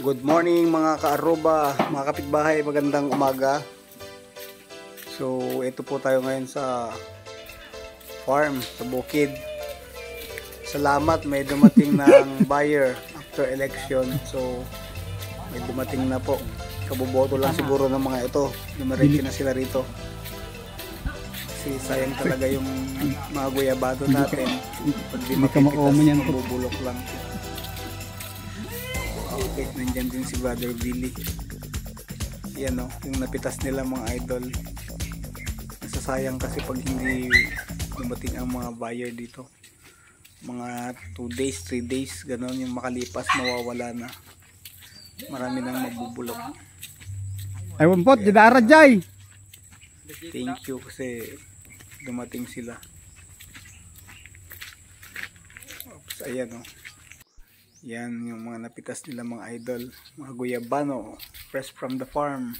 Good morning mga ka-aroba, mga kapitbahay, magandang umaga. So ito po tayo ngayon sa farm, sa bukid. Salamat, may dumating ng buyer after election. So may dumating na po. Kaboboto lang siguro ng mga ito. Dumiretso na sila rito. Kasi sayang talaga yung mga guyabado natin. Pag di makikitas, mabubulok lang. Okay, nandyan din si Brother Billy. Yan o, yung napitas nila mga idol. Nasasayang kasi pag hindi dumating ang mga buyer dito. Mga 2 days, 3 days, gano'n yung makalipas, mawawala na. Marami nang mabubulok. Ay, wampot, jidara jay. Thank you kasi dumating sila. Oops, ayan o. Yan yung mga napitas nila mga idol. Mga guyabano, fresh from the farm.